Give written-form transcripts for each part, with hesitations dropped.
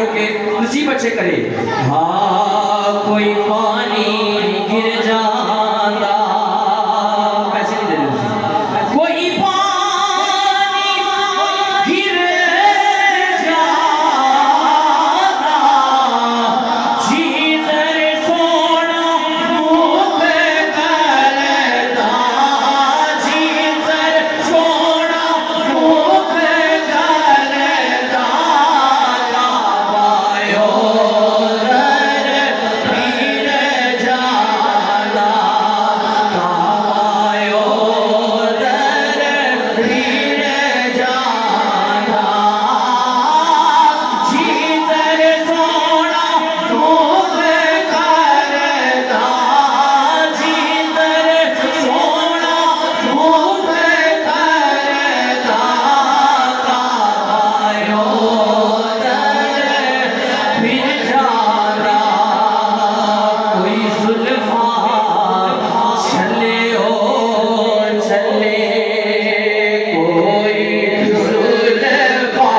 भाइयों के नसीब अच्छे करे। हाँ कोई पानी गिर जाता, पैसे नहीं देने उसे। कोई पानी गिर जाता, जीतर सोना मुख करता, जीतर सोना मुख करता, काबायो दर फिर जाना, काबायो दर फिर जाना, जीतर सोना मुख करता, जीतर सोना मुख करता, काबायो दर फिर जाना। कोई जुल्फा चले ओ चले, कोई जुल्फा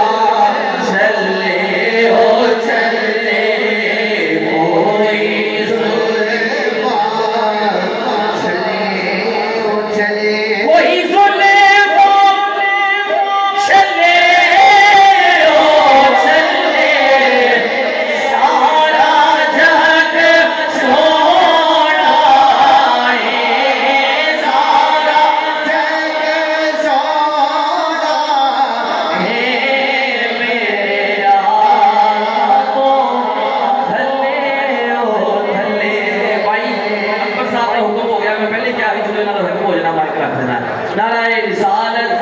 चले ओ चले, कोई जुल्फा चले ओ चले, कोई जुल्फा चले ओ चले, सारा जग सोना है, सारा जग सोना है, मेरे यारों थले ओ थले। भाई अकबर साहब का हुक्म हो गया, मैं पहले क्या ही जुले ना हुक्म हो जाना, माइक रख देना। नाराए रिसालत